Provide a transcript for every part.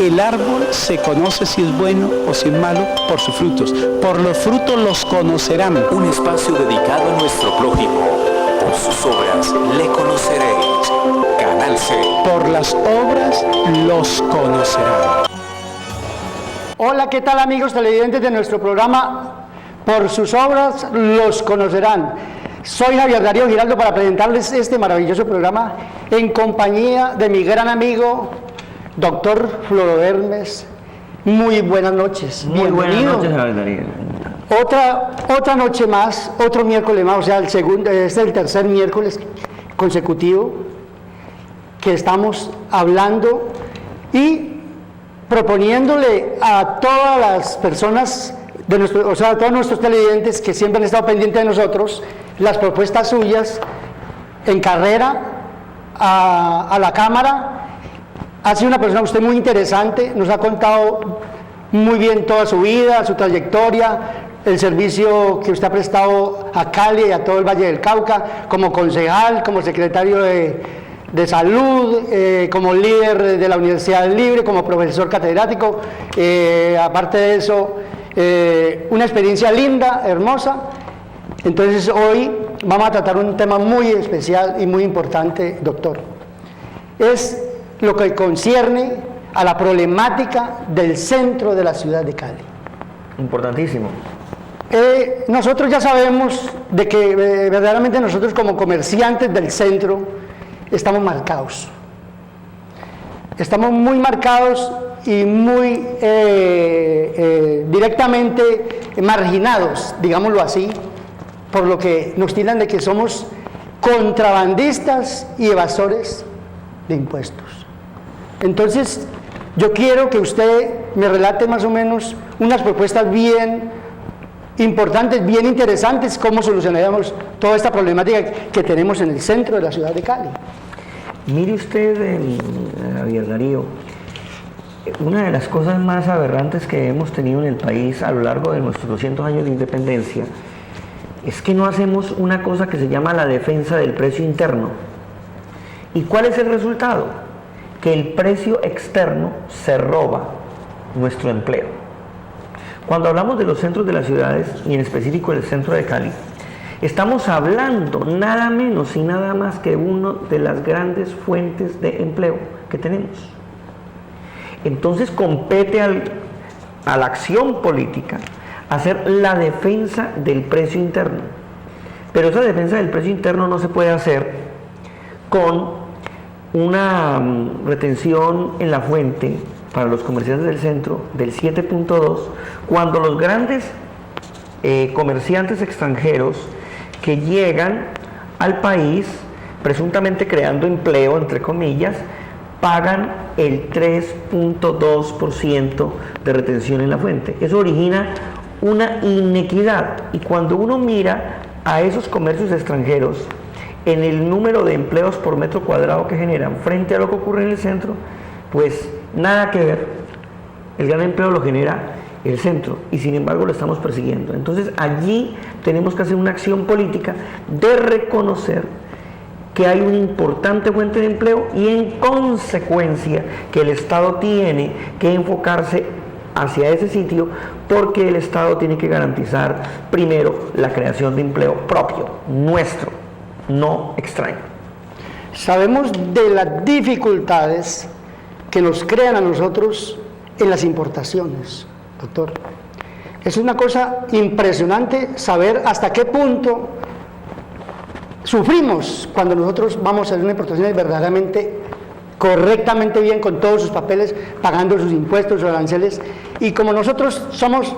El árbol se conoce si es bueno o si es malo por sus frutos. Por los frutos los conocerán. Un espacio dedicado a nuestro prójimo. Por sus obras le conoceréis. Canal C. Por las obras los conocerán. Hola, ¿qué tal, amigos televidentes de nuestro programa? Por sus obras los conocerán. Soy Javier Darío Giraldo para presentarles este maravilloso programa en compañía de mi gran amigo, doctor Floro Hermes. Muy buenas noches. Muy buenas noches, Javier Darío. Otra noche más, otro miércoles más, o sea, este es el tercer miércoles consecutivo que estamos hablando y proponiéndole a todas las personas, a todos nuestros televidentes que siempre han estado pendientes de nosotros, las propuestas suyas en carrera a la Cámara. Ha sido una persona usted muy interesante, nos ha contado muy bien toda su vida, su trayectoria, el servicio que usted ha prestado a Cali y a todo el Valle del Cauca, como concejal, como secretario de salud, como líder de la Universidad Libre, como profesor catedrático. Aparte de eso, una experiencia linda, hermosa. Entonces hoy vamos a tratar un tema muy especial y muy importante, doctor. Es lo que concierne a la problemática del centro de la ciudad de Cali. Importantísimo. Nosotros ya sabemos de que verdaderamente nosotros como comerciantes del centro estamos marcados. Estamos muy marcados y muy directamente marginados, digámoslo así, por lo que nos tildan de que somos contrabandistas y evasores de impuestos. Entonces, yo quiero que usted me relate más o menos unas propuestas bien importantes, bien interesantes, cómo solucionaríamos toda esta problemática que tenemos en el centro de la ciudad de Cali. Mire usted, Javier Darío, una de las cosas más aberrantes que hemos tenido en el país a lo largo de nuestros 200 años de independencia es que no hacemos una cosa que se llama la defensa del precio interno. ¿Y cuál es el resultado? Que el precio externo se roba nuestro empleo. Cuando hablamos de los centros de las ciudades, y en específico el centro de Cali, estamos hablando nada menos y nada más que una de las grandes fuentes de empleo que tenemos. Entonces compete a la acción política hacer la defensa del precio interno. Pero esa defensa del precio interno no se puede hacer con una retención en la fuente para los comerciantes del centro del 7.2, cuando los grandes comerciantes extranjeros que llegan al país, presuntamente creando empleo, entre comillas, pagan el 3.2% de retención en la fuente. Eso origina una inequidad, y cuando uno mira a esos comercios extranjeros en el número de empleos por metro cuadrado que generan frente a lo que ocurre en el centro, pues nada que ver. El gran empleo lo genera el centro y sin embargo lo estamos persiguiendo. Entonces allí tenemos que hacer una acción política de reconocer que hay una importante fuente de empleo y en consecuencia que el Estado tiene que enfocarse hacia ese sitio, porque el Estado tiene que garantizar primero la creación de empleo propio, nuestro, no extraño. Sabemos de las dificultades que nos crean a nosotros en las importaciones, doctor. Es una cosa impresionante saber hasta qué punto sufrimos cuando nosotros vamos a hacer una importación verdaderamente correctamente bien, con todos sus papeles, pagando sus impuestos, sus aranceles, y como nosotros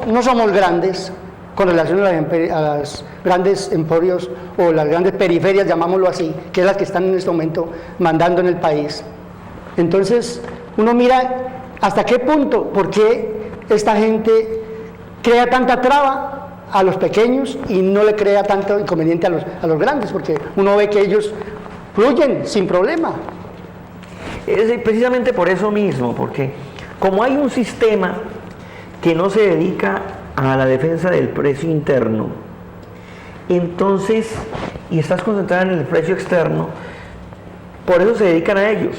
no somos grandes con relación a los grandes emporios o las grandes periferias, llamámoslo así, que es las que están en este momento mandando en el país. Entonces uno mira hasta qué punto, por qué esta gente crea tanta traba a los pequeños y no le crea tanto inconveniente a los grandes, porque uno ve que ellos fluyen sin problema. Es precisamente por eso mismo, porque como hay un sistema que no se dedica a la defensa del precio interno, entonces, y estás concentrada en el precio externo, por eso se dedican a ellos.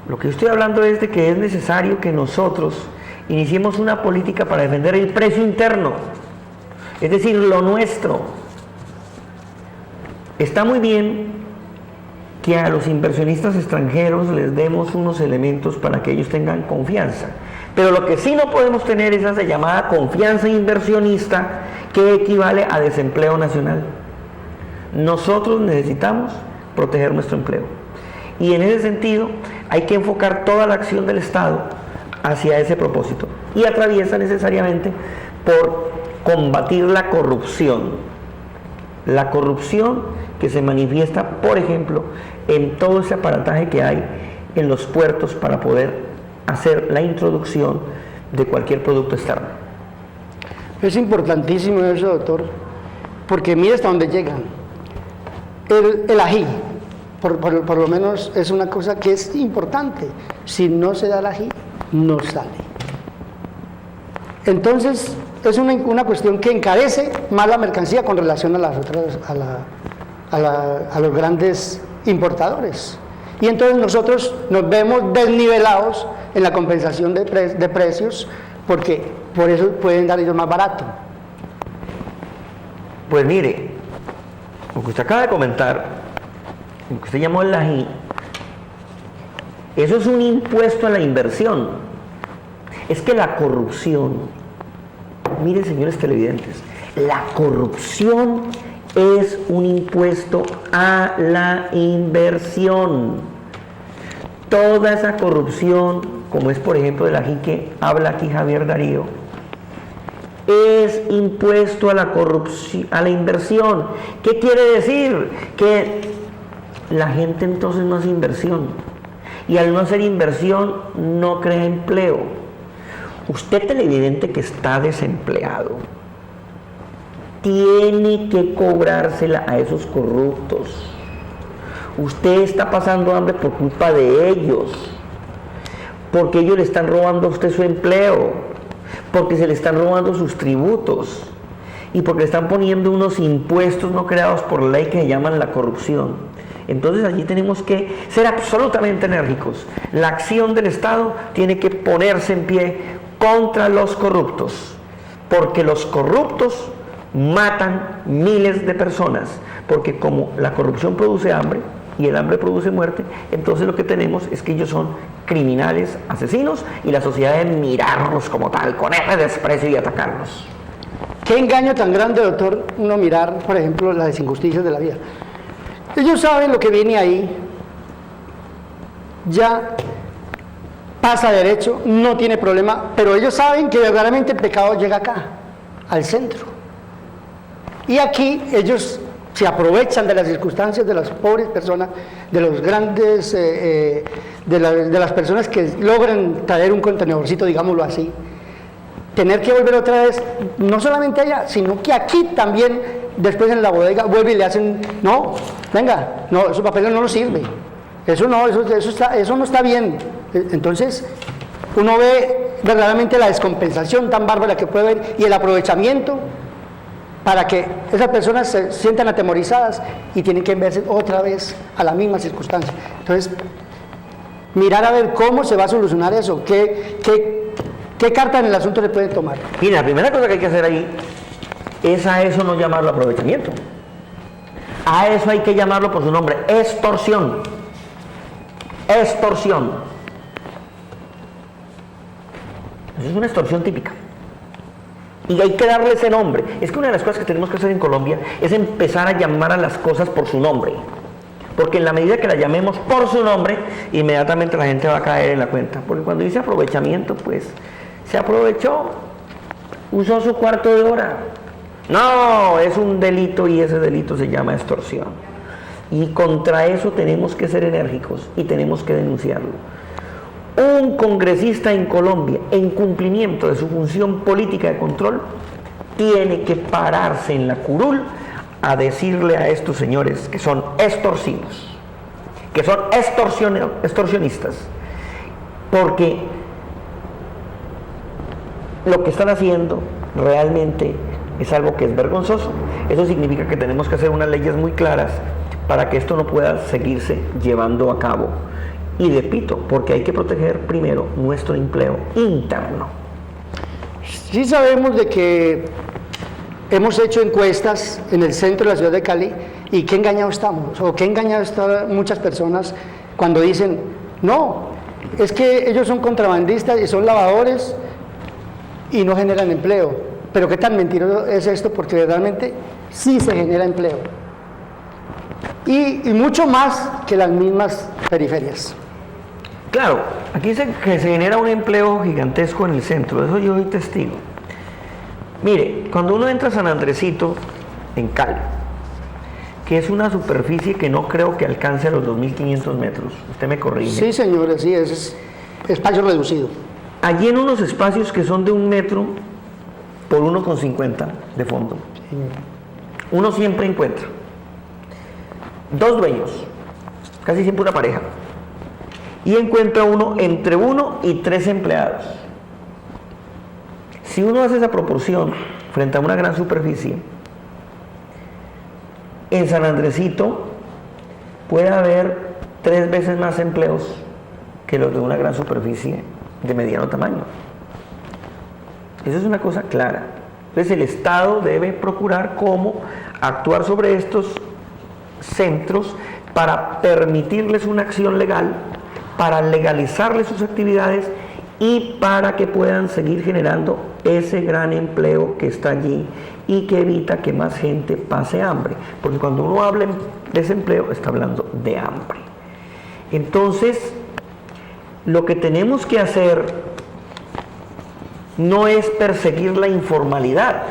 Lo que yo estoy hablando es de que es necesario que nosotros iniciemos una política para defender el precio interno, es decir, lo nuestro. Está muy bien que a los inversionistas extranjeros les demos unos elementos para que ellos tengan confianza, pero lo que sí no podemos tener es esa llamada confianza inversionista que equivale a desempleo nacional. Nosotros necesitamos proteger nuestro empleo y en ese sentido hay que enfocar toda la acción del Estado hacia ese propósito y atraviesa necesariamente por combatir la corrupción que se manifiesta, por ejemplo, en todo ese aparataje que hay en los puertos para poder hacer la introducción de cualquier producto externo. Es importantísimo eso, doctor, porque mire hasta dónde llegan. El ají, por lo menos es una cosa que es importante. Si no se da el ají, no sale. Entonces, es una cuestión que encarece más la mercancía con relación a las otras, a los grandes importadores. Y entonces nosotros nos vemos desnivelados en la compensación de precios, porque por eso pueden dar ellos más barato. Pues mire, lo que usted acaba de comentar, lo que usted llamó el ají, eso es un impuesto a la inversión. Es que la corrupción, miren señores televidentes, la corrupción es un impuesto a la inversión. Toda esa corrupción, como es por ejemplo del ají que habla aquí Javier Darío, es impuesto a la corrupción, a la inversión. ¿Qué quiere decir? Que la gente entonces no hace inversión, y al no hacer inversión no crea empleo. Usted televidente que está desempleado tiene que cobrársela a esos corruptos. Usted está pasando hambre por culpa de ellos, porque ellos le están robando a usted su empleo, porque se le están robando sus tributos y porque le están poniendo unos impuestos no creados por ley que se llaman la corrupción. Entonces allí tenemos que ser absolutamente enérgicos. La acción del Estado tiene que ponerse en pie contra los corruptos, porque los corruptos matan miles de personas, porque como la corrupción produce hambre y el hambre produce muerte, entonces lo que tenemos es que ellos son criminales, asesinos, y la sociedad debe mirarlos como tal, con ese desprecio y atacarlos. Qué engaño tan grande, doctor, uno mirar, por ejemplo, las injusticias de la vida. Ellos saben lo que viene ahí, ya pasa derecho, no tiene problema, pero ellos saben que verdaderamente el pecado llega acá, al centro. Y aquí ellos se aprovechan de las circunstancias de las pobres personas, de los grandes, de las personas que logran traer un contenedorcito, digámoslo así, tener que volver otra vez, no solamente allá, sino que aquí también, después en la bodega, vuelve y le hacen, no, venga, no, esos papeles no nos sirven, eso no está bien. Entonces, uno ve verdaderamente la descompensación tan bárbara que puede haber y el aprovechamiento para que esas personas se sientan atemorizadas y tienen que verse otra vez a la misma circunstancia. Entonces, mirar a ver cómo se va a solucionar eso, qué carta en el asunto le pueden tomar. Mira, la primera cosa que hay que hacer ahí es a eso no llamarlo aprovechamiento. A eso hay que llamarlo por su nombre, extorsión. Extorsión. Eso es una extorsión típica. Y hay que darle ese nombre. Es que una de las cosas que tenemos que hacer en Colombia es empezar a llamar a las cosas por su nombre. Porque en la medida que la llamemos por su nombre, inmediatamente la gente va a caer en la cuenta. Porque cuando dice aprovechamiento, pues se aprovechó, usó su cuarto de hora. No, es un delito y ese delito se llama extorsión. Y contra eso tenemos que ser enérgicos y tenemos que denunciarlo. Un congresista en Colombia, en cumplimiento de su función política de control, tiene que pararse en la curul a decirle a estos señores que son extorsivos, que son extorsionistas, porque lo que están haciendo realmente es algo que es vergonzoso. Eso significa que tenemos que hacer unas leyes muy claras para que esto no pueda seguirse llevando a cabo. Y repito, porque hay que proteger primero nuestro empleo interno. Sí sabemos de que hemos hecho encuestas en el centro de la ciudad de Cali y qué engañados estamos, o qué engañados están muchas personas cuando dicen, no, es que ellos son contrabandistas y son lavadores y no generan empleo. Pero qué tan mentiroso es esto, porque verdaderamente sí se genera empleo. Y mucho más que las mismas periferias. Claro, aquí dice que se genera un empleo gigantesco en el centro, de eso yo soy testigo. Mire, cuando uno entra a San Andresito, en Cali, que es una superficie que no creo que alcance a los 2.500 metros, usted me corrige. Sí, señor, sí, es espacio reducido. Allí en unos espacios que son de 1 metro por 1,50 de fondo, uno siempre encuentra 2 dueños, casi siempre una pareja, y encuentra uno entre 1 y 3 empleados. Si uno hace esa proporción frente a una gran superficie, en San Andresito puede haber 3 veces más empleos que los de una gran superficie de mediano tamaño. Eso es una cosa clara. Entonces el Estado debe procurar cómo actuar sobre estos centros para permitirles una acción legal, para legalizarles sus actividades y para que puedan seguir generando ese gran empleo que está allí y que evita que más gente pase hambre. Porque cuando uno habla de desempleo, está hablando de hambre. Entonces, lo que tenemos que hacer no es perseguir la informalidad.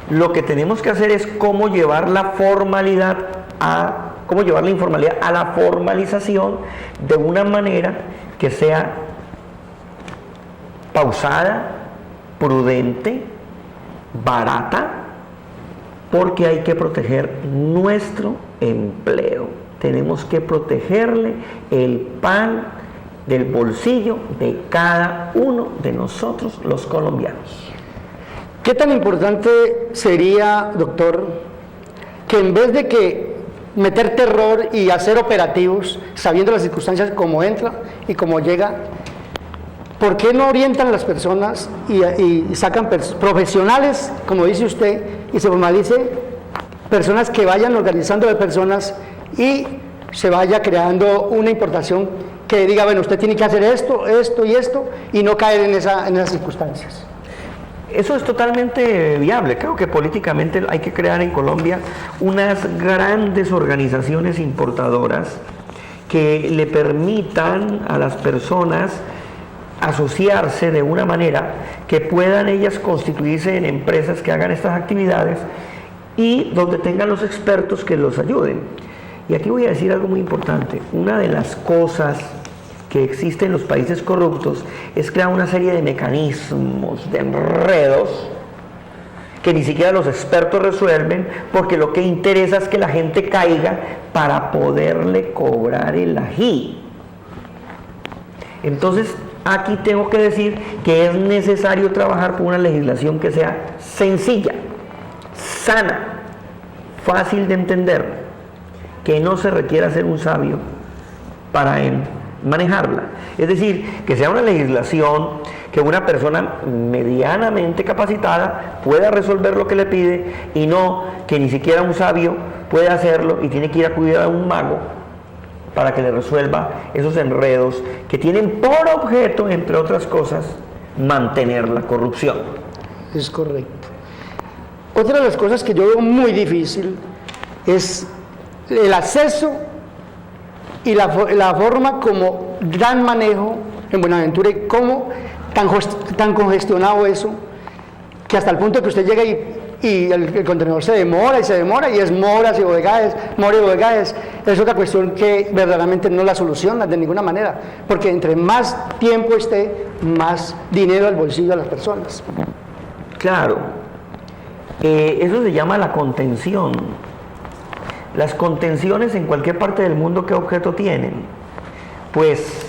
Lo que tenemos que hacer es cómo llevar la informalidad a la formalización de una manera que sea pausada, prudente, barata, porque hay que proteger nuestro empleo. Tenemos que protegerle el pan del bolsillo de cada uno de nosotros los colombianos. ¿Qué tan importante sería, doctor, que en vez de que meter terror y hacer operativos, sabiendo las circunstancias como entra y como llega, ¿por qué no orientan a las personas y sacan profesionales, como dice usted, y se formalice personas que vayan organizando de personas y se vaya creando una importación que diga, bueno, usted tiene que hacer esto, esto y esto, y no caer en esas circunstancias? Eso es totalmente viable. Creo que políticamente hay que crear en Colombia unas grandes organizaciones importadoras que le permitan a las personas asociarse de una manera que puedan ellas constituirse en empresas que hagan estas actividades y donde tengan los expertos que los ayuden. Y aquí voy a decir algo muy importante. Una de las cosas que existe en los países corruptos es crear una serie de mecanismos, de enredos, que ni siquiera los expertos resuelven, porque lo que interesa es que la gente caiga para poderle cobrar el ají. Entonces, aquí tengo que decir que es necesario trabajar por una legislación que sea sencilla, sana, fácil de entender, que no se requiera ser un sabio para manejarla. Es decir, que sea una legislación que una persona medianamente capacitada pueda resolver lo que le pide y no que ni siquiera un sabio puede hacerlo y tiene que ir a acudir a un mago para que le resuelva esos enredos que tienen por objeto, entre otras cosas, mantener la corrupción. Es correcto. Otra de las cosas que yo veo muy difícil es el acceso y la forma como dan manejo en Buenaventura y cómo tan congestionado eso, que hasta el punto que usted llega y el contenedor se demora y es moras y bodegajes, es otra cuestión que verdaderamente no la soluciona de ninguna manera, porque entre más tiempo esté, más dinero al bolsillo de las personas. Claro, eso se llama la contención. Las contenciones en cualquier parte del mundo, ¿qué objeto tienen? Pues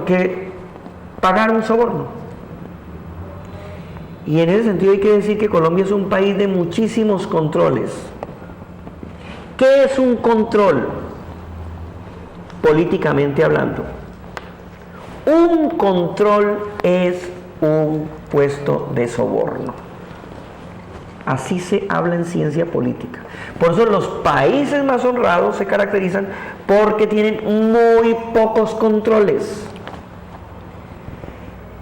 que pagar un soborno. Y en ese sentido hay que decir que Colombia es un país de muchísimos controles. ¿Qué es un control? políticamente hablando. Un control es un puesto de soborno. Así se habla en ciencia política. Por eso los países más honrados se caracterizan porque tienen muy pocos controles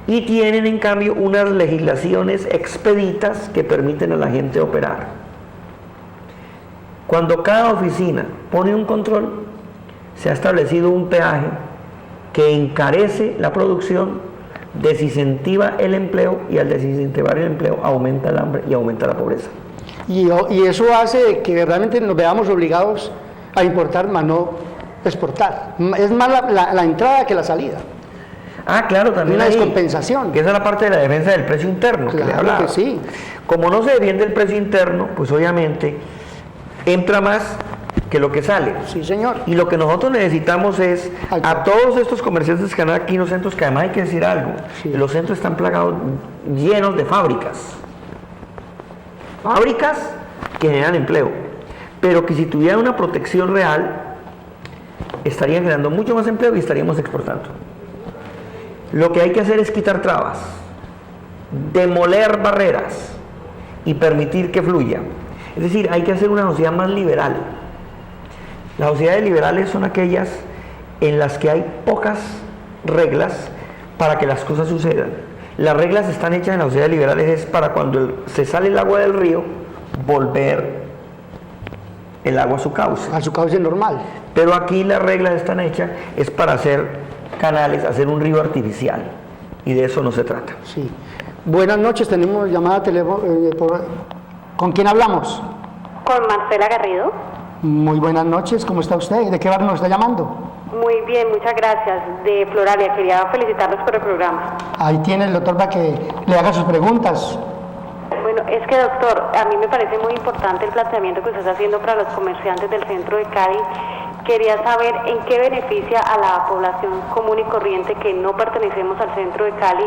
y tienen en cambio unas legislaciones expeditas que permiten a la gente operar. Cuando cada oficina pone un control, se ha establecido un peaje que encarece la producción, desincentiva el empleo, y al desincentivar el empleo aumenta el hambre y aumenta la pobreza. Y eso hace que realmente nos veamos obligados a importar, más no exportar. Es más la entrada que la salida. Ah, claro, también Una hay descompensación. que esa es la parte de la defensa del precio interno, que le Claro hablaba. que sí. Como no se defiende el precio interno, pues obviamente entra más que lo que sale. Sí, señor. Y lo que nosotros necesitamos es a todos estos comerciantes que andan aquí en los centros, que además hay que decir algo, Sí. los centros están plagados, llenos de fábricas. Fábricas que generan empleo, pero que si tuvieran una protección real, estarían generando mucho más empleo y estaríamos exportando. Lo que hay que hacer es quitar trabas, demoler barreras y permitir que fluya. Es decir, hay que hacer una sociedad más liberal. Las sociedades liberales son aquellas en las que hay pocas reglas para que las cosas sucedan. Las reglas están hechas en las sociedades liberales es para cuando se sale el agua del río, volver el agua a su cauce. A su cauce normal. Pero aquí las reglas están hechas es para hacer canales, hacer un río artificial. Y de eso no se trata. Sí. Buenas noches, tenemos llamada ¿Con quién hablamos? Con Marcela Garrido. Muy buenas noches, ¿cómo está usted? ¿De qué barrio nos está llamando? Muy bien, muchas gracias. De Floralia, quería felicitarlos por el programa. Ahí tiene el doctor para que le haga sus preguntas. Bueno, es que doctor, a mí me parece muy importante el planteamiento que usted está haciendo para los comerciantes del centro de Cali. Quería saber en qué beneficia a la población común y corriente que no pertenecemos al centro de Cali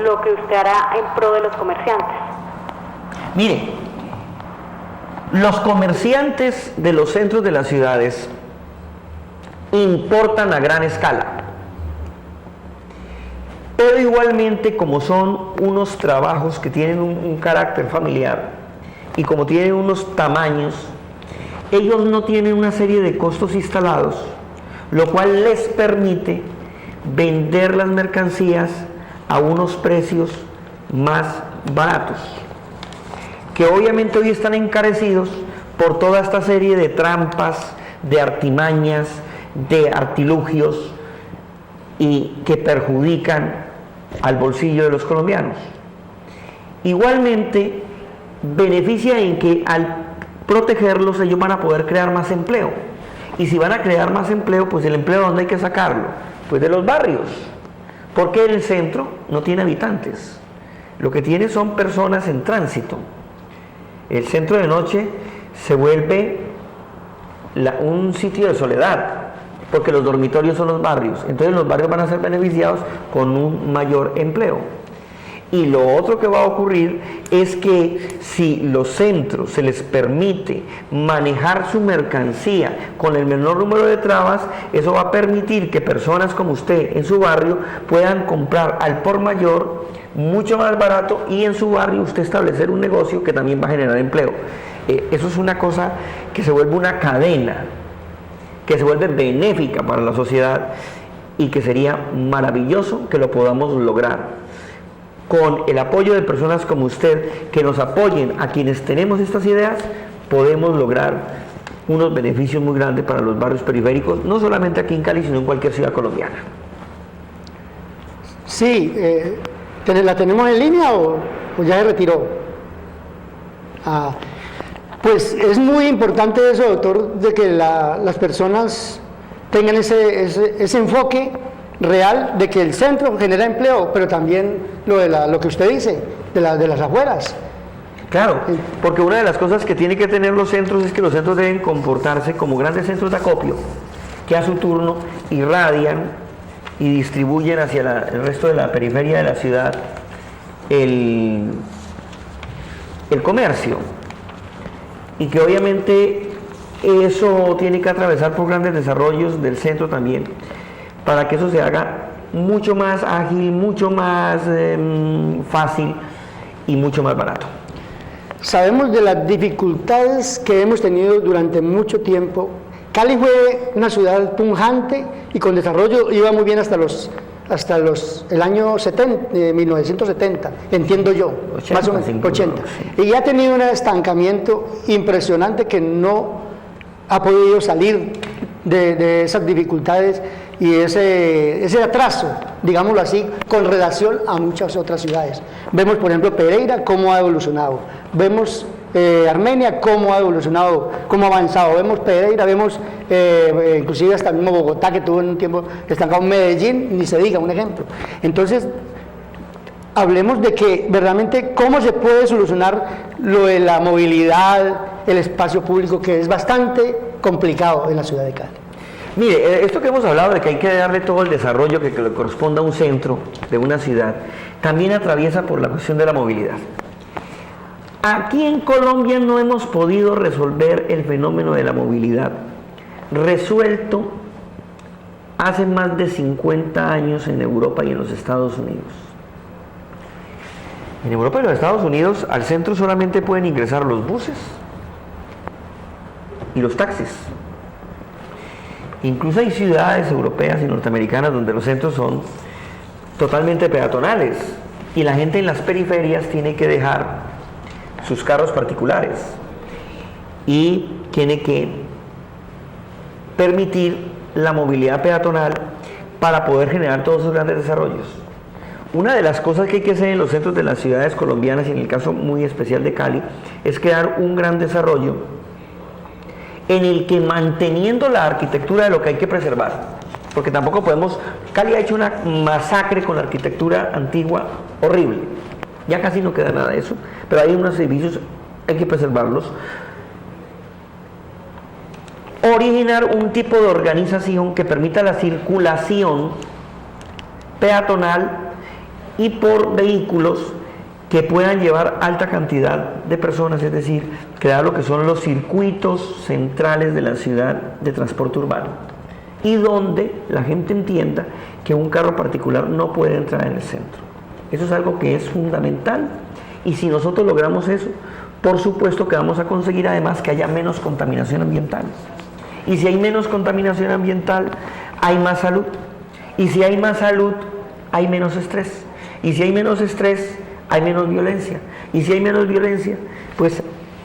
lo que usted hará en pro de los comerciantes. Mire, los comerciantes de los centros de las ciudades importan a gran escala, pero igualmente como son unos trabajos que tienen un carácter familiar y como tienen unos tamaños, ellos no tienen una serie de costos instalados, lo cual les permite vender las mercancías a unos precios más baratos, que obviamente hoy están encarecidos por toda esta serie de trampas, de artimañas, de artilugios y que perjudican al bolsillo de los colombianos. Igualmente beneficia en que al protegerlos ellos van a poder crear más empleo, y si van a crear más empleo, pues el empleo ¿dónde hay que sacarlo? Pues de los barrios, porque el centro no tiene habitantes, lo que tiene son personas en tránsito. El centro de noche se vuelve un sitio de soledad, porque los dormitorios son los barrios, entonces los barrios van a ser beneficiados con un mayor empleo. Y lo otro que va a ocurrir es que si los centros se les permite manejar su mercancía con el menor número de trabas, eso va a permitir que personas como usted en su barrio puedan comprar al por mayor mucho más barato, y en su barrio usted establecer un negocio que también va a generar empleo. Eso es una cosa que se vuelve una cadena, que se vuelve benéfica para la sociedad y que sería maravilloso que lo podamos lograr. Con el apoyo de personas como usted que nos apoyen a quienes tenemos estas ideas, podemos lograr unos beneficios muy grandes para los barrios periféricos, no solamente aquí en Cali, sino en cualquier ciudad colombiana. Sí, ¿la tenemos en línea o ya se retiró? Pues es muy importante eso, doctor, de que las personas tengan ese enfoque real de que el centro genera empleo, pero también lo que usted dice, de las afueras. Claro, porque una de las cosas que tienen que tener los centros es que los centros deben comportarse como grandes centros de acopio, que a su turno irradian y distribuyen hacia el resto de la periferia de la ciudad el comercio, y que obviamente Eso tiene que atravesar por grandes desarrollos del centro también, para que eso se haga mucho más ágil, mucho más fácil y mucho más barato. Sabemos de las dificultades que hemos tenido durante mucho tiempo. Cali fue una ciudad pujante y con desarrollo iba muy bien hasta el año 1970, entiendo yo, 80, más o menos, 80. Sí. Y ha tenido un estancamiento impresionante que no ha podido salir de esas dificultades y ese atraso, digámoslo así, con relación a muchas otras ciudades. Vemos, por ejemplo, Pereira, cómo ha evolucionado. Vemos Armenia, cómo ha evolucionado, cómo ha avanzado. Vemos Pereira, vemos inclusive hasta el mismo Bogotá, que tuvo en un tiempo estancado, Medellín, ni se diga, un ejemplo. Entonces, hablemos de que verdaderamente cómo se puede solucionar lo de la movilidad, el espacio público, que es bastante complicado en la ciudad de Cali. Mire, esto que hemos hablado de que hay que darle todo el desarrollo que le corresponda a un centro de una ciudad, también atraviesa por la cuestión de la movilidad. Aquí en Colombia no hemos podido resolver el fenómeno de la movilidad, resuelto hace más de 50 años en Europa y en los Estados Unidos. En Europa y los Estados Unidos al centro solamente pueden ingresar los buses y los taxis. Incluso hay ciudades europeas y norteamericanas donde los centros son totalmente peatonales y la gente en las periferias tiene que dejar sus carros particulares y tiene que permitir la movilidad peatonal para poder generar todos esos grandes desarrollos. Una de las cosas que hay que hacer en los centros de las ciudades colombianas, y en el caso muy especial de Cali, es crear un gran desarrollo en el que, manteniendo la arquitectura de lo que hay que preservar, porque tampoco podemos, Cali ha hecho una masacre con la arquitectura antigua horrible, ya casi no queda nada de eso, pero hay unos edificios, hay que preservarlos, originar un tipo de organización que permita la circulación peatonal y por vehículos que puedan llevar alta cantidad de personas, es decir, crear lo que son los circuitos centrales de la ciudad de transporte urbano y donde la gente entienda que un carro particular no puede entrar en el centro. Eso es algo que es fundamental y si nosotros logramos eso, por supuesto que vamos a conseguir además que haya menos contaminación ambiental. Y si hay menos contaminación ambiental, hay más salud. Y si hay más salud, hay menos estrés. Y si hay menos estrés, hay menos violencia. Y si hay menos violencia, pues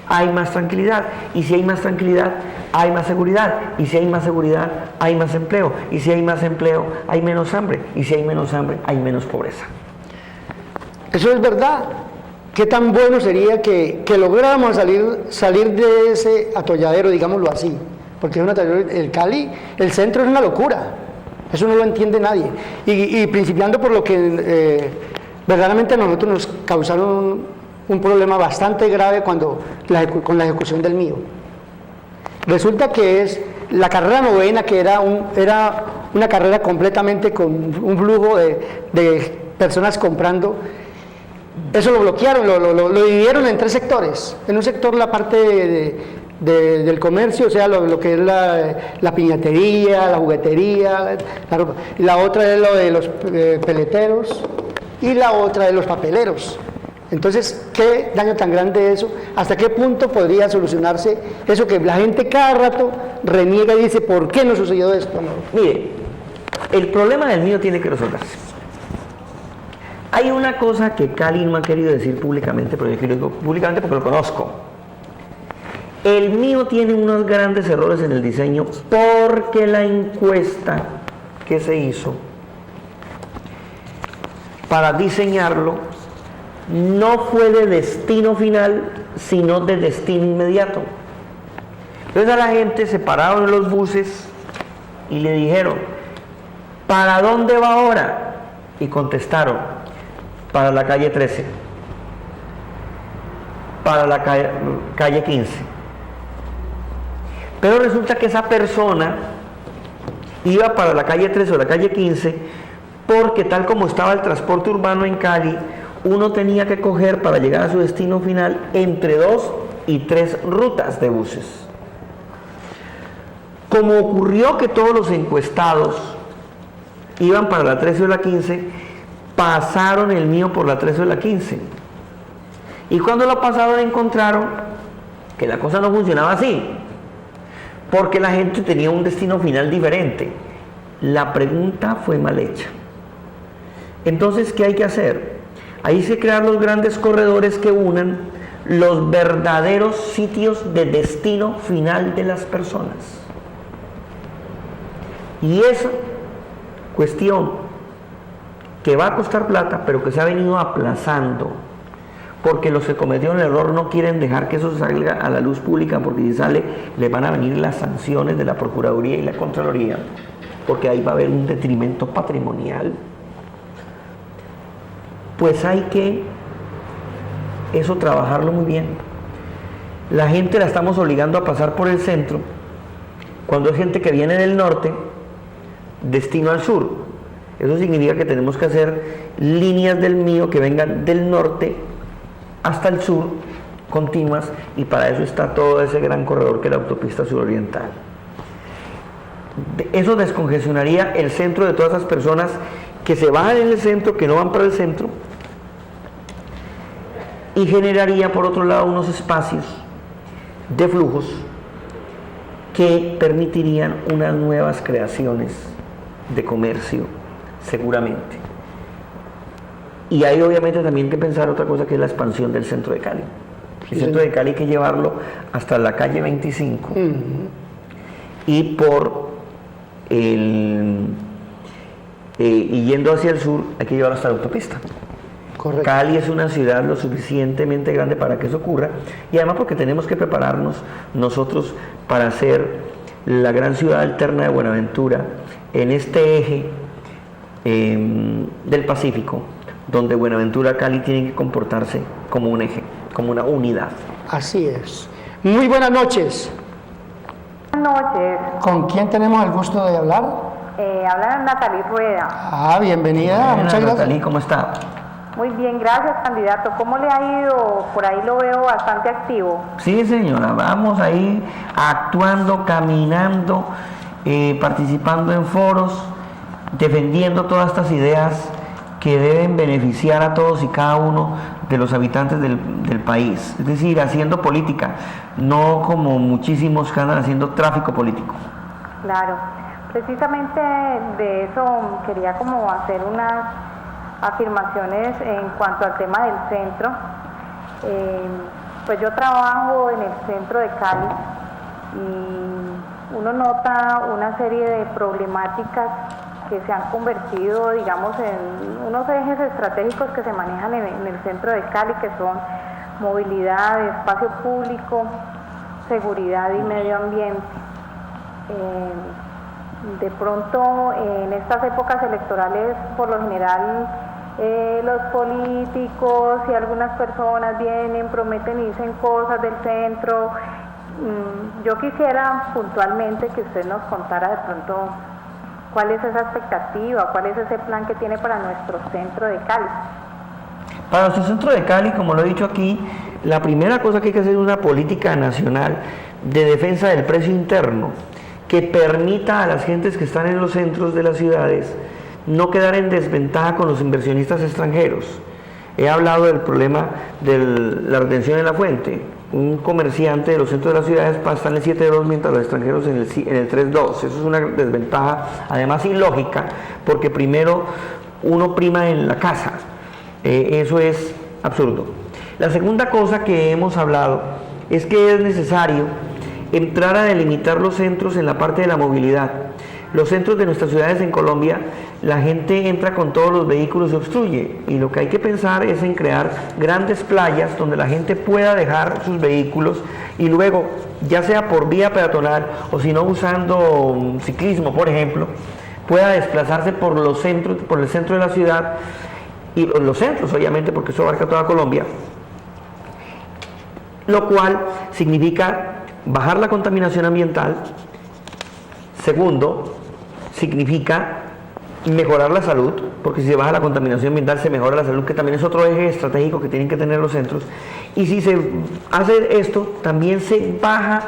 hay más tranquilidad. Y si hay más tranquilidad, hay más seguridad. Y si hay más seguridad, hay más empleo. Y si hay más empleo, hay menos hambre. Y si hay menos hambre, hay menos pobreza. Eso es verdad. ¿Qué tan bueno sería que lográramos salir de ese atolladero, digámoslo así? Porque es un atolladero, el Cali, el centro es una locura. Eso no lo entiende nadie. Y principiando por lo que verdaderamente a nosotros nos causaron un problema bastante grave con la ejecución del mío. Resulta que es la carrera novena, que era una carrera completamente con un flujo de personas comprando. Eso lo bloquearon, lo dividieron en 3 sectores. En un sector la parte del comercio, o sea, lo que es la piñatería, la juguetería, la ropa. La otra es lo de los peleteros y la otra de los papeleros. Entonces, ¿qué daño tan grande eso? ¿Hasta qué punto podría solucionarse eso que la gente cada rato reniega y dice, ¿por qué no sucedió esto? No. Mire, el problema del mío tiene que resolverse. Hay una cosa que Cali no ha querido decir públicamente, pero yo quiero decirlo públicamente porque lo conozco. El mío tiene unos grandes errores en el diseño porque la encuesta que se hizo para diseñarlo no fue de destino final, sino de destino inmediato. Entonces a la gente se pararon en los buses y le dijeron, ¿para dónde va ahora? Y contestaron, para la calle 13, para la calle 15. Pero resulta que esa persona iba para la calle 13 o la calle 15 porque tal como estaba el transporte urbano en Cali, uno tenía que coger para llegar a su destino final entre 2 y 3 rutas de buses. Como ocurrió que todos los encuestados iban para la 13 o la 15, pasaron el mío por la 13 o la 15. Y cuando lo pasaron encontraron que la cosa no funcionaba así, porque la gente tenía un destino final diferente. La pregunta fue mal hecha. Entonces, ¿qué hay que hacer? Hay que crear los grandes corredores que unan los verdaderos sitios de destino final de las personas. Y esa cuestión que va a costar plata, pero que se ha venido aplazando, porque los que cometieron el error no quieren dejar que eso salga a la luz pública, porque si sale les van a venir las sanciones de la Procuraduría y la Contraloría, porque ahí va a haber un detrimento patrimonial. Pues hay que eso trabajarlo muy bien. La gente la estamos obligando a pasar por el centro, cuando es gente que viene del norte, destino al sur. Eso significa que tenemos que hacer líneas del mío que vengan del norte hasta el sur, continuas, y para eso está todo ese gran corredor que es la autopista suroriental. Eso descongestionaría el centro de todas esas personas que se bajan en el centro, que no van para el centro, y generaría por otro lado unos espacios de flujos que permitirían unas nuevas creaciones de comercio, seguramente. Y hay obviamente también que pensar otra cosa, que es la expansión del centro de Cali. El centro de Cali hay que llevarlo hasta la calle 25 y por y yendo hacia el sur hay que llevarlo hasta la autopista. Correcto. Cali es una ciudad lo suficientemente grande para que eso ocurra, y además porque tenemos que prepararnos nosotros para ser la gran ciudad alterna de Buenaventura en este eje del Pacífico, donde Buenaventura, Cali tienen que comportarse como un eje, como una unidad. Así es. Muy buenas noches. Buenas noches. ¿Con quién tenemos el gusto de hablar? Habla Natalie Rueda. Ah, bienvenida. Buenas, Muchas gracias. Natalie, ¿cómo está? Muy bien, gracias, candidato. ¿Cómo le ha ido? Por ahí lo veo bastante activo. Sí, señora, vamos ahí actuando, caminando, participando en foros, defendiendo todas estas ideas que deben beneficiar a todos y cada uno de los habitantes del país. Es decir, haciendo política, no como muchísimos que andan haciendo tráfico político. Claro. Precisamente de eso quería como hacer unas afirmaciones en cuanto al tema del centro. Pues yo trabajo en el centro de Cali y uno nota una serie de problemáticas que se han convertido, digamos, en unos ejes estratégicos que se manejan en el centro de Cali, que son movilidad, espacio público, seguridad y medio ambiente. De pronto, en estas épocas electorales, por lo general, los políticos y algunas personas vienen, prometen y dicen cosas del centro. Yo quisiera puntualmente que usted nos contara de pronto cuál es esa expectativa, cuál es ese plan que tiene para nuestro centro de Cali. Para nuestro centro de Cali, como lo he dicho aquí, la primera cosa que hay que hacer es una política nacional de defensa del precio interno, que permita a las gentes que están en los centros de las ciudades no quedar en desventaja con los inversionistas extranjeros. He hablado del problema de la retención en la fuente. Un comerciante de los centros de las ciudades está en el 7.2 mientras los extranjeros en el 3.2. Eso es una desventaja, además ilógica, porque primero uno prima en la casa. Eso es absurdo. La segunda cosa que hemos hablado es que es necesario entrar a delimitar los centros en la parte de la movilidad. Los centros de nuestras ciudades en Colombia, la gente entra con todos los vehículos y obstruye, y lo que hay que pensar es en crear grandes playas donde la gente pueda dejar sus vehículos y luego, ya sea por vía peatonal o si no usando ciclismo, por ejemplo, pueda desplazarse por los centros, por el centro de la ciudad, y los centros obviamente, porque eso abarca toda Colombia, lo cual significa bajar la contaminación ambiental. Segundo, significa mejorar la salud, porque si se baja la contaminación ambiental se mejora la salud, que también es otro eje estratégico que tienen que tener los centros. Y si se hace esto, también se baja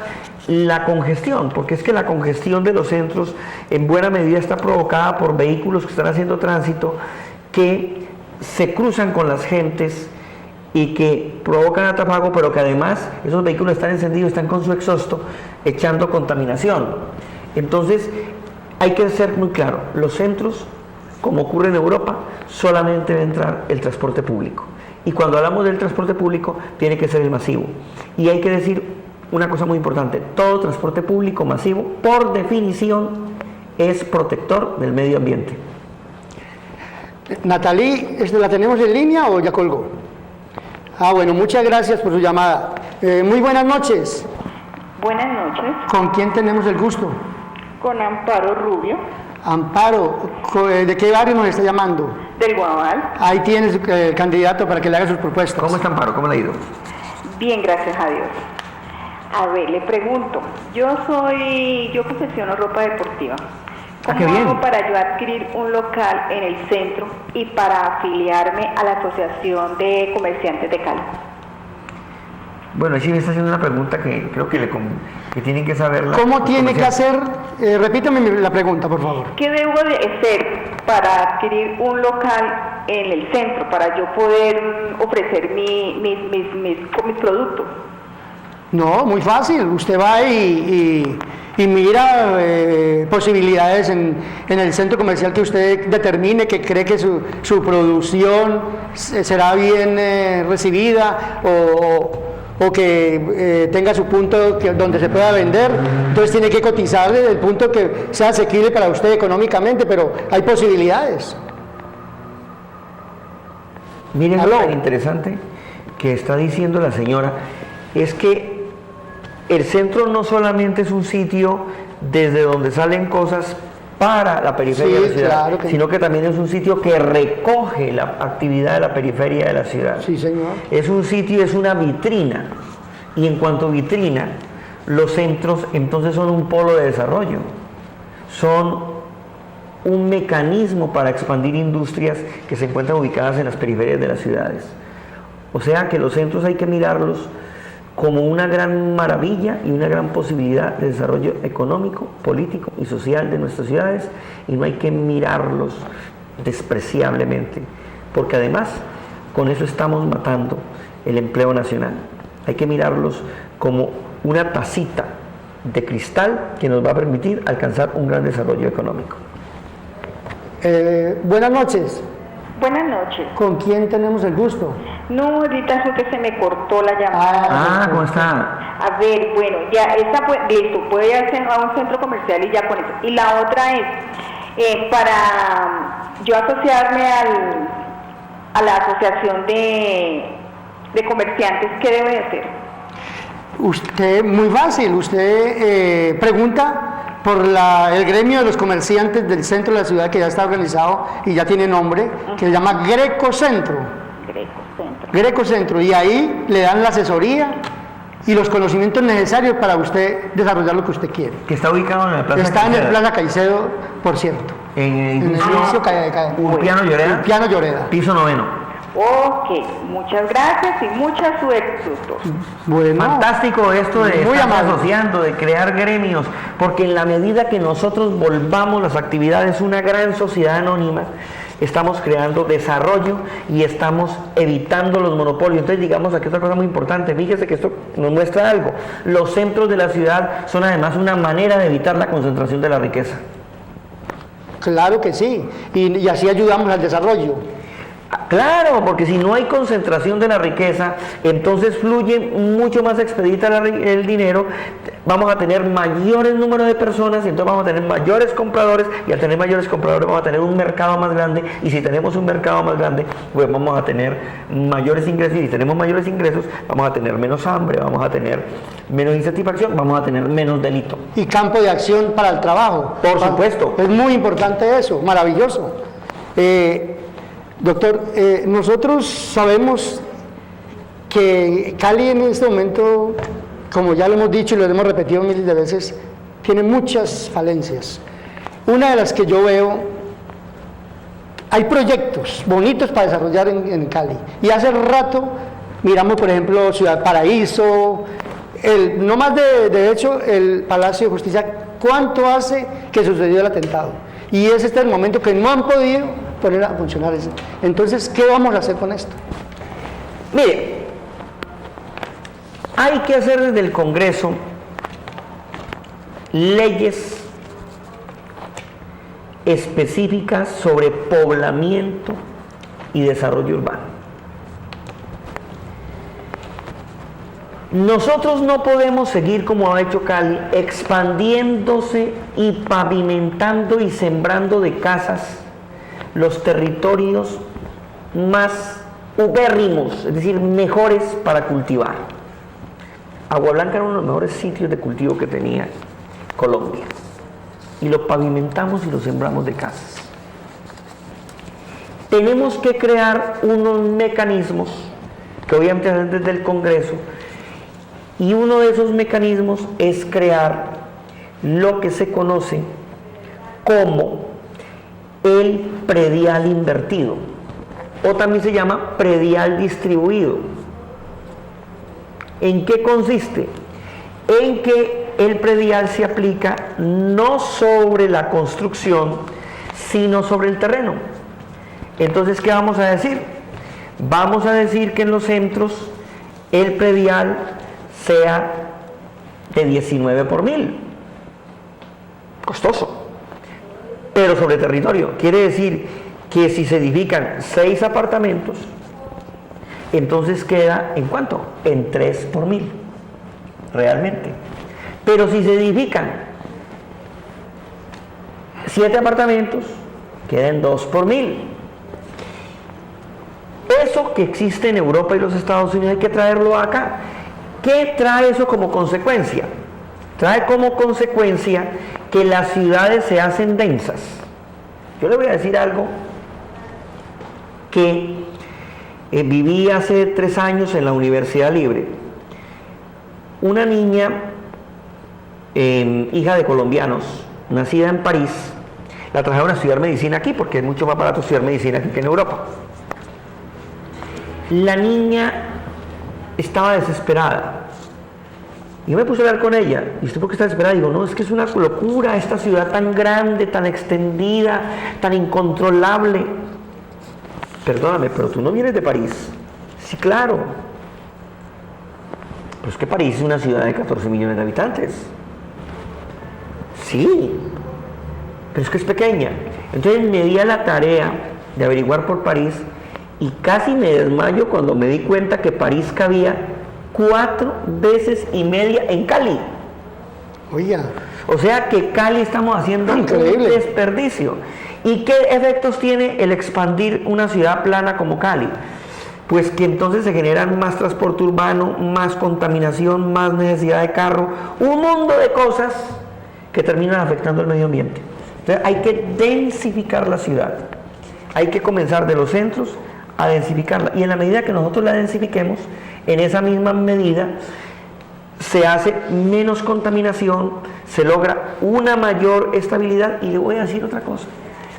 la congestión, porque es que la congestión de los centros en buena medida está provocada por vehículos que están haciendo tránsito, que se cruzan con las gentes y que provocan atrapago, pero que además esos vehículos están encendidos, están con su exhausto echando contaminación. Entonces hay que ser muy claro, los centros, como ocurre en Europa, solamente debe entrar el transporte público. Y cuando hablamos del transporte público, tiene que ser el masivo. Y hay que decir una cosa muy importante, todo transporte público masivo, por definición, es protector del medio ambiente. Natalie, ¿la tenemos en línea o ya colgó? Ah, bueno, muchas gracias por su llamada. Muy buenas noches. Buenas noches, ¿Con quién tenemos el gusto? con Amparo Rubio, Amparo, ¿de qué barrio nos está llamando? del Guabal. Ahí tienes el candidato para que le haga sus propuestas. ¿Cómo está Amparo? ¿Cómo le ha ido? Bien, gracias a Dios. A ver, le pregunto, yo confecciono ropa deportiva. qué ¿Cómo bien. hago para yo adquirir un local en el centro y para afiliarme a la Asociación de Comerciantes de Cali? Bueno, sí me está haciendo una pregunta que creo que tienen que saberla. ¿Cómo los tiene que comerciantes. hacer? Repítame la pregunta, por favor. ¿Qué debo de hacer para adquirir un local en el centro, para yo poder ofrecer mis productos? No, muy fácil. Usted va y mira posibilidades en el centro comercial que usted determine, que cree que su producción será bien recibida o que tenga su punto donde se pueda vender. Entonces tiene que cotizar desde el punto que sea asequible para usted económicamente, pero hay posibilidades. Miren Aló. lo tan interesante que está diciendo la señora, es que el centro no solamente es un sitio desde donde salen cosas para la periferia Sí, de la ciudad, claro que sino que también es un sitio que recoge la actividad de la periferia de la ciudad. Sí, señor. Es un sitio, es una vitrina, y en cuanto a vitrina, los centros entonces son un polo de desarrollo, son un mecanismo para expandir industrias que se encuentran ubicadas en las periferias de las ciudades. O sea que los centros hay que mirarlos como una gran maravilla y una gran posibilidad de desarrollo económico, político y social de nuestras ciudades, y no hay que mirarlos despreciablemente, porque además con eso estamos matando el empleo nacional. Hay que mirarlos como una tacita de cristal que nos va a permitir alcanzar un gran desarrollo económico. Buenas noches. Buenas noches. ¿Con quién tenemos el gusto? No, ahorita fue que se me cortó la llamada. ¿Cómo está? A ver, bueno, ya esta listo, puede ir a un centro comercial y ya con eso. Y la otra es, para yo asociarme a la asociación de comerciantes, ¿qué debe de hacer? Usted, muy fácil, usted pregunta por el gremio de los comerciantes del centro de la ciudad, que ya está organizado y ya tiene nombre, que se llama Greco Centro. Greco Centro, y ahí le dan la asesoría y los conocimientos necesarios para usted desarrollar lo que usted quiere. Que está ubicado en la Plaza Está en el Caicedo. Plaza Caicedo, por cierto. En el En el edificio Urpiano Lloreda, Urpiano Lloreda. piso 9. Ok, muchas gracias y mucha suerte, doctor. Bueno, Fantástico esto de muy estar amable. asociando, de crear gremios, porque en la medida que nosotros volvamos las actividades una gran sociedad anónima, estamos creando desarrollo y estamos evitando los monopolios. Entonces, digamos aquí otra cosa muy importante, fíjese que esto nos muestra algo. Los centros de la ciudad son además una manera de evitar la concentración de la riqueza. claro que sí, y así ayudamos al desarrollo. Claro, porque si no hay concentración de la riqueza, entonces fluye mucho más expedita el dinero, vamos a tener mayores números de personas y entonces vamos a tener mayores compradores, y al tener mayores compradores vamos a tener un mercado más grande, y si tenemos un mercado más grande, pues vamos a tener mayores ingresos, y si tenemos mayores ingresos vamos a tener menos hambre, vamos a tener menos insatisfacción, vamos a tener menos delito. Y campo de acción para el trabajo. Por supuesto. Es muy importante eso, maravilloso. Doctor, nosotros sabemos que Cali en este momento, como ya lo hemos dicho y lo hemos repetido miles de veces, tiene muchas falencias. Una de las que yo veo, hay proyectos bonitos para desarrollar en Cali. Y hace rato miramos, por ejemplo, Ciudad Paraíso, no más de hecho, el Palacio de Justicia, ¿cuánto hace que sucedió el atentado? Y es este el momento que no han podido poner a funcionar eso. Entonces, ¿qué vamos a hacer con esto? Mire, hay que hacer desde el Congreso leyes específicas sobre poblamiento y desarrollo urbano. Nosotros no podemos seguir como ha hecho Cali, expandiéndose y pavimentando y sembrando de casas los territorios más ubérrimos, es decir, mejores para cultivar. Agua Blanca era uno de los mejores sitios de cultivo que tenía Colombia. Y lo pavimentamos y lo sembramos de casas. Tenemos que crear unos mecanismos que obviamente hacen desde el Congreso, y uno de esos mecanismos es crear lo que se conoce como el predial invertido, o también se llama predial distribuido. ¿En qué consiste? En que el predial se aplica no sobre la construcción, sino sobre el terreno. Entonces, ¿qué vamos a decir? Vamos a decir que en los centros el predial sea de 19 por 1000. Costoso. Pero sobre territorio. Quiere decir que si se edifican 6 apartamentos, entonces queda, ¿en cuánto? En 3 por 1000. Realmente. Pero si se edifican 7 apartamentos, queda en 2 por 1000. Eso que existe en Europa y los Estados Unidos hay que traerlo acá. ¿Qué trae eso como consecuencia? Trae como consecuencia que las ciudades se hacen densas. Yo le voy a decir algo que viví hace 3 años en la Universidad Libre. Una niña, hija de colombianos, nacida en París, la trajeron a estudiar medicina aquí porque es mucho más barato estudiar medicina aquí que en Europa. La niña estaba desesperada. Yo me puse a hablar con ella. ¿Y usted por qué está desesperada? Digo, no, es que es una locura esta ciudad tan grande, tan extendida, tan incontrolable. Perdóname, pero tú no vienes de París. Sí, claro. Pero es que París es una ciudad de 14 millones de habitantes. Sí, pero es que es pequeña. Entonces me di a la tarea de averiguar por París y casi me desmayo cuando me di cuenta que París cabía 4 veces y media en Cali. Oiga. O sea que Cali estamos haciendo increíble. Un desperdicio. ¿Y qué efectos tiene el expandir una ciudad plana como Cali? Pues que entonces se generan más transporte urbano, más contaminación, más necesidad de carro, un mundo de cosas que terminan afectando el medio ambiente. Entonces hay que densificar la ciudad. Hay que comenzar de los centros a densificarla. Y en la medida que nosotros la densifiquemos, en esa misma medida se hace menos contaminación, se logra una mayor estabilidad. Y le voy a decir otra cosa,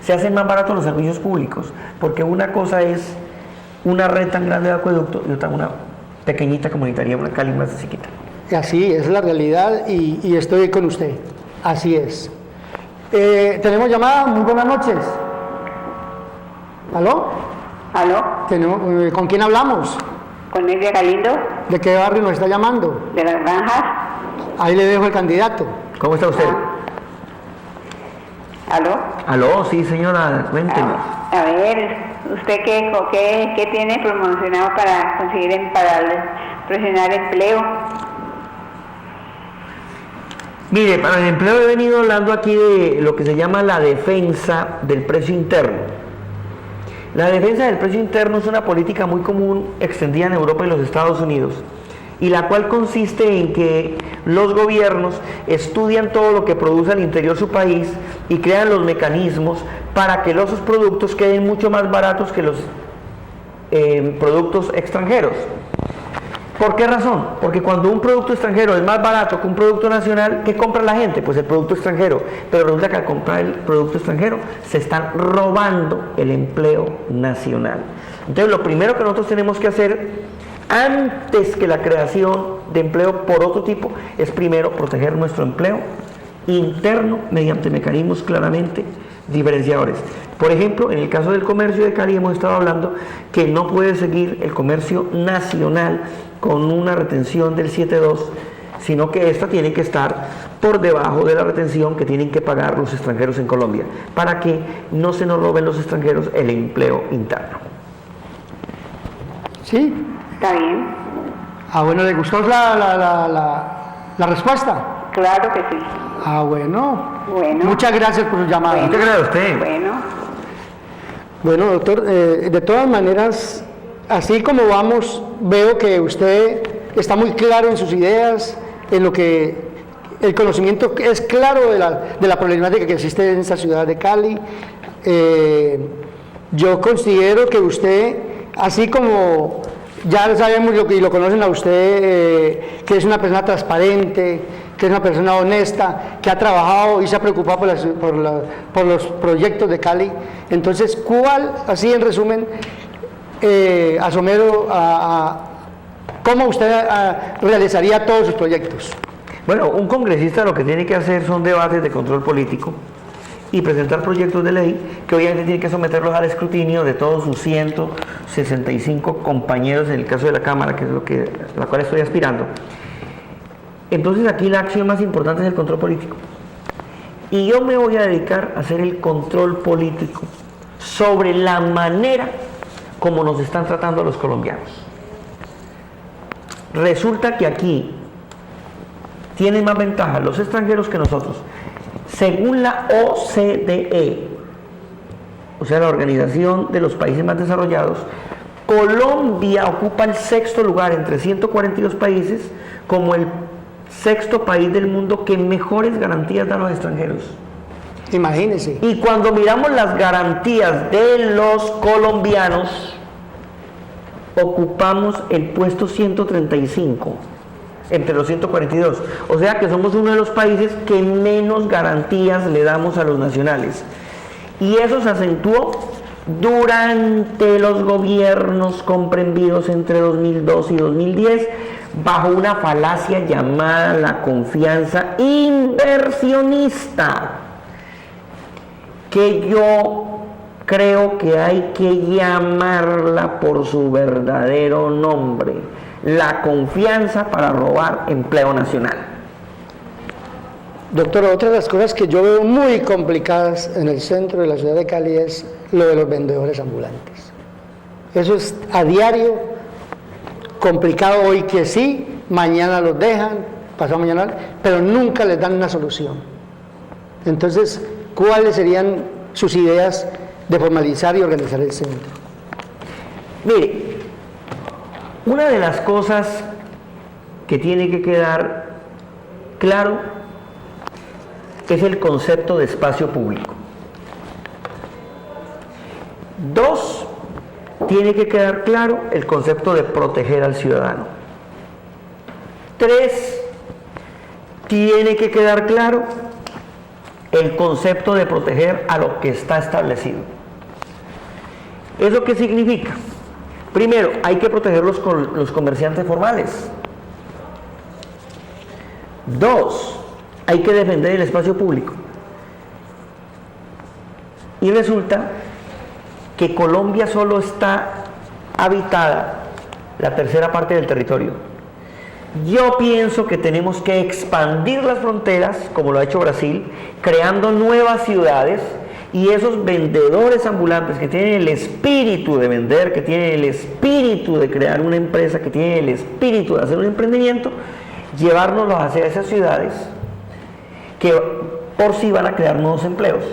se hacen más baratos los servicios públicos, porque una cosa es una red tan grande de acueducto y otra una pequeñita comunitaria, una Cali más chiquita. Y así es la realidad y estoy con usted. Así es. Tenemos llamada. Muy buenas noches. ¿Aló? ¿Aló? ¿Con quién hablamos? ¿Con Nelia Galindo? ¿De qué barrio nos está llamando? ¿De las Granjas? Ahí le dejo el candidato. ¿Cómo está usted? ¿Aló? Aló, sí señora, cuénteme. A ver, ¿usted qué tiene promocionado para conseguir, para promocionar empleo? Mire, para el empleo he venido hablando aquí de lo que se llama la defensa del precio interno. La defensa del precio interno es una política muy común extendida en Europa y los Estados Unidos, y la cual consiste en que los gobiernos estudian todo lo que produce al interior de su país y crean los mecanismos para que los productos queden mucho más baratos que los productos extranjeros. ¿Por qué razón? Porque cuando un producto extranjero es más barato que un producto nacional, ¿qué compra la gente? Pues el producto extranjero. Pero resulta que al comprar el producto extranjero se están robando el empleo nacional. Entonces lo primero que nosotros tenemos que hacer antes que la creación de empleo por otro tipo, es primero proteger nuestro empleo interno mediante mecanismos claramente diferenciadores. Por ejemplo, en el caso del comercio de Cali hemos estado hablando que no puede seguir el comercio nacional con una retención del 7.2, sino que esta tiene que estar por debajo de la retención que tienen que pagar los extranjeros en Colombia, para que no se nos roben los extranjeros el empleo interno. ¿Sí? ¿Está bien? Ah, bueno, ¿le gustó la respuesta? Claro que sí. Ah, bueno. Bueno. Muchas gracias por su llamada. Bueno. Muchas gracias a usted. Bueno. Bueno, doctor, de todas maneras, así como vamos, veo que usted está muy claro en sus ideas, en lo que el conocimiento es claro de la problemática que existe en esta ciudad de Cali. Yo considero que usted, así como ya sabemos y lo conocen a usted, que es una persona transparente, que es una persona honesta, que ha trabajado y se ha preocupado por los proyectos de Cali. Entonces, ¿cuál, así en resumen, asomero cómo usted realizaría todos sus proyectos? Bueno, un congresista lo que tiene que hacer son debates de control político y presentar proyectos de ley que obviamente tiene que someterlos al escrutinio de todos sus 165 compañeros en el caso de la Cámara, que es la cual estoy aspirando. Entonces aquí la acción más importante es el control político. Y yo me voy a dedicar a hacer el control político sobre la manera como nos están tratando a los colombianos. Resulta que aquí tienen más ventaja los extranjeros que nosotros. Según la OCDE, o sea, la Organización de los Países Más Desarrollados, Colombia ocupa el 6º lugar entre 142 países como el 6º país del mundo que mejores garantías dan a los extranjeros. Imagínese. Y cuando miramos las garantías de los colombianos, ocupamos el puesto 135 entre los 142. O sea que somos uno de los países que menos garantías le damos a los nacionales. Y eso se acentuó durante los gobiernos comprendidos entre 2002 y 2010, bajo una falacia llamada la confianza inversionista, que yo creo que hay que llamarla por su verdadero nombre: la confianza para robar empleo nacional. Doctor, otra de las cosas que yo veo muy complicadas en el centro de la ciudad de Cali es lo de los vendedores ambulantes. Eso es a diario complicado, hoy que sí, mañana los dejan, pasado mañana, pero nunca les dan una solución. Entonces, ¿cuáles serían sus ideas de formalizar y organizar el centro? Mire, una de las cosas que tiene que quedar claro es el concepto de espacio público. 2, tiene que quedar claro el concepto de proteger al ciudadano. 3, tiene que quedar claro el concepto de proteger a lo que está establecido. ¿Eso qué significa? Primero, hay que proteger los comerciantes formales. 2, hay que defender el espacio público. Y resulta que Colombia solo está habitada la tercera parte del territorio. Yo pienso que tenemos que expandir las fronteras, como lo ha hecho Brasil, creando nuevas ciudades, y esos vendedores ambulantes que tienen el espíritu de vender, que tienen el espíritu de crear una empresa, que tienen el espíritu de hacer un emprendimiento, llevárnoslos hacia esas ciudades que por sí van a crear nuevos empleos,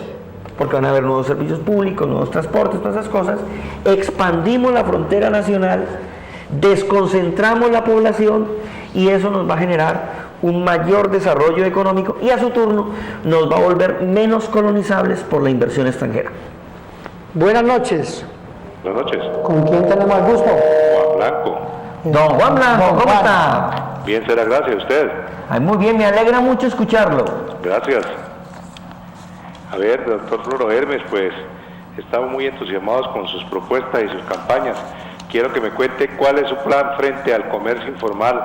porque van a haber nuevos servicios públicos, nuevos transportes, todas esas cosas. Expandimos la frontera nacional, desconcentramos la población, y eso nos va a generar un mayor desarrollo económico, y a su turno nos va a volver menos colonizables por la inversión extranjera. Buenas noches. Buenas noches. ¿Con quién tenemos el gusto? Juan Blanco. Don Juan Blanco, Don ¿cómo Juan. está? Bien, será gracias a usted. Ay, muy bien, me alegra mucho escucharlo. Gracias. A ver, doctor Floro Hermes, pues estamos muy entusiasmados con sus propuestas y sus campañas. quiero que me cuente cuál es su plan frente al comercio informal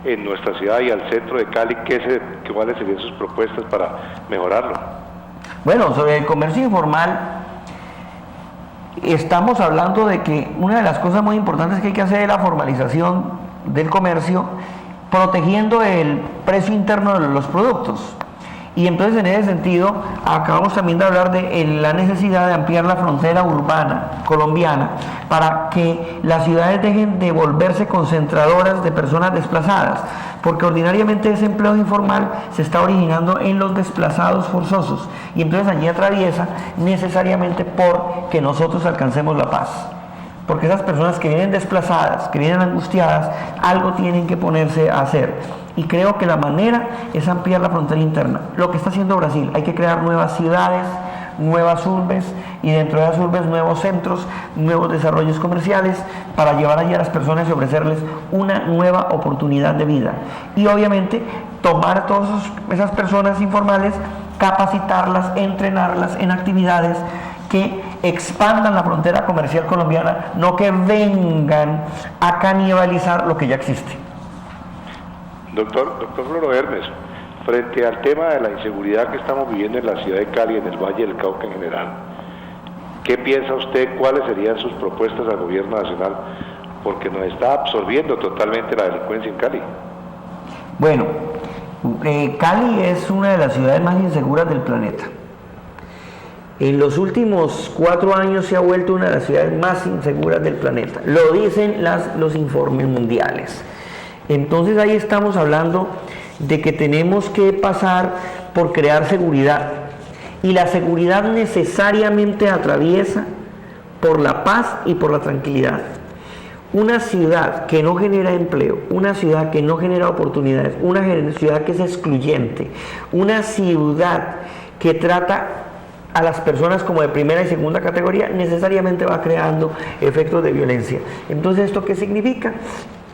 en nuestra ciudad y al centro de Cali, cuáles serían sus propuestas para mejorarlo. Bueno, sobre el comercio informal, estamos hablando de que una de las cosas muy importantes que hay que hacer es la formalización del comercio, protegiendo el precio interno de los productos. Y entonces, en ese sentido, acabamos también de hablar de la necesidad de ampliar la frontera urbana colombiana para que las ciudades dejen de volverse concentradoras de personas desplazadas, porque ordinariamente ese empleo informal se está originando en los desplazados forzosos, y entonces allí atraviesa necesariamente por que nosotros alcancemos la paz. Porque esas personas que vienen desplazadas, que vienen angustiadas, algo tienen que ponerse a hacer. Y creo que la manera es ampliar la frontera interna. Lo que está haciendo Brasil, hay que crear nuevas ciudades, nuevas urbes, y dentro de las urbes nuevos centros, nuevos desarrollos comerciales, para llevar allí a las personas y ofrecerles una nueva oportunidad de vida. Y obviamente tomar a todas esas personas informales, capacitarlas, entrenarlas en actividades que expandan la frontera comercial colombiana, no que vengan a canibalizar lo que ya existe. Doctor Floro Hermes, frente al tema de la inseguridad que estamos viviendo en la ciudad de Cali, en el Valle del Cauca en general, ¿qué piensa usted? ¿Cuáles serían sus propuestas al gobierno nacional? Porque nos está absorbiendo totalmente la delincuencia en Cali. Bueno, Cali es una de las ciudades más inseguras del planeta. En los últimos 4 años se ha vuelto una de las ciudades más inseguras del planeta. Lo dicen los informes mundiales. Entonces ahí estamos hablando de que tenemos que pasar por crear seguridad. Y la seguridad necesariamente atraviesa por la paz y por la tranquilidad. Una ciudad que no genera empleo, una ciudad que no genera oportunidades, una ciudad que es excluyente, una ciudad que trata a las personas como de primera y segunda categoría, necesariamente va creando efectos de violencia. Entonces, ¿esto qué significa?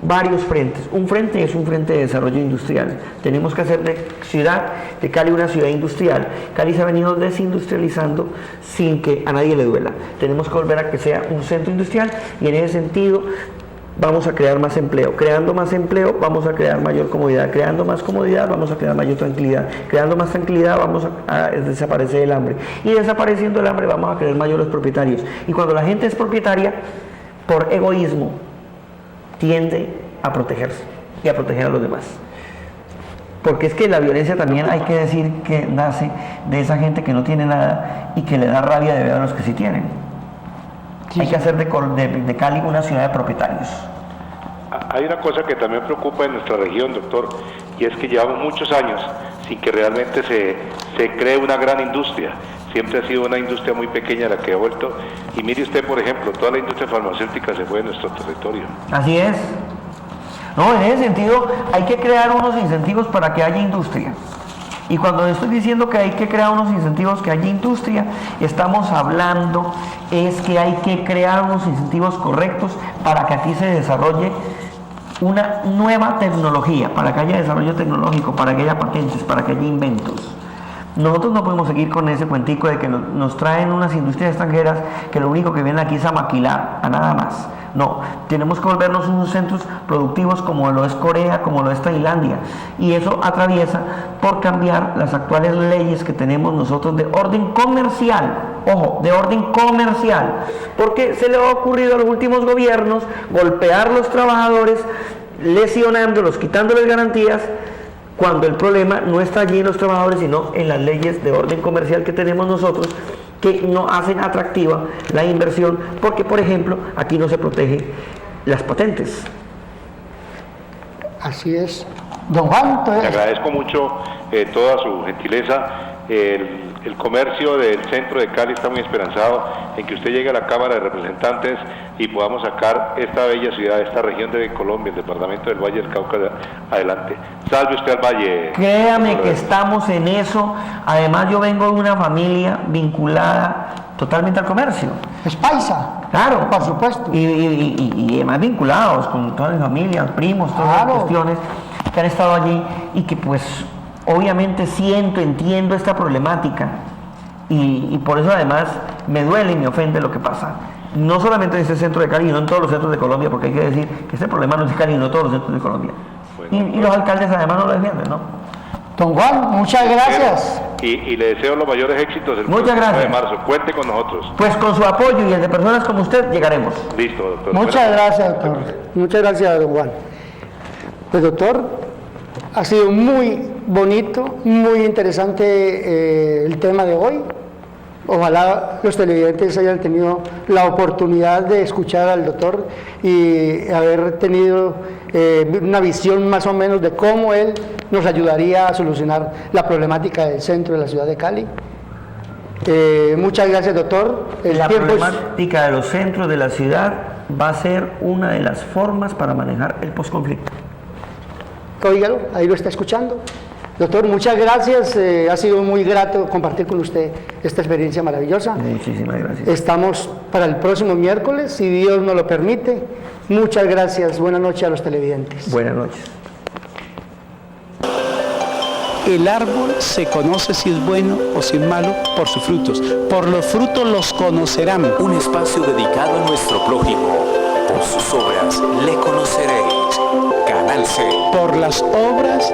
Varios frentes. Un frente es un frente de desarrollo industrial. Tenemos que hacer de Cali una ciudad industrial. Cali se ha venido desindustrializando sin que a nadie le duela. Tenemos que volver a que sea un centro industrial, y en ese sentido vamos a crear más empleo. Creando más empleo vamos a crear mayor comodidad. Creando más comodidad vamos a crear mayor tranquilidad. Creando más tranquilidad vamos a desaparecer el hambre. Y desapareciendo el hambre vamos a crear mayores propietarios. Y cuando la gente es propietaria, por egoísmo, tiende a protegerse y a proteger a los demás. Porque es que la violencia también hay que decir que nace de esa gente que no tiene nada y que le da rabia de ver a los que sí tienen. Hay que hacer de Cali una ciudad de propietarios. Hay una cosa que también preocupa en nuestra región, doctor, y es que llevamos muchos años sin que realmente se cree una gran industria. Siempre ha sido una industria muy pequeña la que ha vuelto. Y mire usted, por ejemplo, toda la industria farmacéutica se fue de nuestro territorio. Así es. No, en ese sentido hay que crear unos incentivos para que haya industria. Y cuando estoy diciendo que hay que crear unos incentivos que haya industria, estamos hablando es que hay que crear unos incentivos correctos para que aquí se desarrolle una nueva tecnología, para que haya desarrollo tecnológico, para que haya patentes, para que haya inventos. Nosotros no podemos seguir con ese cuentico de que nos traen unas industrias extranjeras que lo único que vienen aquí es a maquilar, a nada más. No, tenemos que volvernos unos centros productivos como lo es Corea, como lo es Tailandia. Y eso atraviesa por cambiar las actuales leyes que tenemos nosotros de orden comercial. Ojo, de orden comercial. Porque se le ha ocurrido a los últimos gobiernos golpear a los trabajadores, lesionándolos, quitándoles garantías, cuando el problema no está allí en los trabajadores, sino en las leyes de orden comercial que tenemos nosotros, que no hacen atractiva la inversión, porque, por ejemplo, aquí no se protegen las patentes. Así es. Don Juan, entonces... Le agradezco mucho toda su gentileza. El comercio del centro de Cali está muy esperanzado en que usted llegue a la Cámara de Representantes y podamos sacar esta bella ciudad, esta región de Colombia, el departamento del Valle del Cauca, adelante. Salve usted al Valle. Créame que estamos en eso. Además, yo vengo de una familia vinculada totalmente al comercio. Es paisa. Claro. Por supuesto. Y además vinculados con toda mi familia, primos, todas las cuestiones que han estado allí y que pues obviamente entiendo esta problemática y por eso además me duele y me ofende lo que pasa no solamente en este centro de Cali, sino en todos los centros de Colombia, porque hay que decir que este problema no es de Cali, sino de todos los centros de Colombia. Y los alcaldes además no lo defienden, ¿no? Don Juan, muchas gracias. Y le deseo los mayores éxitos el Muchas próximo 9 de gracias. marzo. Cuente con nosotros. Pues con su apoyo y el de personas como usted llegaremos. Listo, doctor. Muchas gracias, doctor. Muchas gracias, don Juan. Pues, doctor, ha sido muy bonito, muy interesante el tema de hoy. Ojalá los televidentes hayan tenido la oportunidad de escuchar al doctor y haber tenido una visión más o menos de cómo él nos ayudaría a solucionar la problemática del centro de la ciudad de Cali. Muchas gracias, doctor. La problemática de los centros de la ciudad va a ser una de las formas para manejar el posconflicto. Óigalo, ahí lo está escuchando. Doctor, muchas gracias. Ha sido muy grato compartir con usted esta experiencia maravillosa. Muchísimas gracias. Estamos para el próximo miércoles, si Dios nos lo permite. Muchas gracias. Buenas noches a los televidentes. Buenas noches. El árbol se conoce si es bueno o si es malo por sus frutos. Por los frutos los conocerán. Un espacio dedicado a nuestro prójimo. Por sus obras le conoceréis. Canal C. Por las obras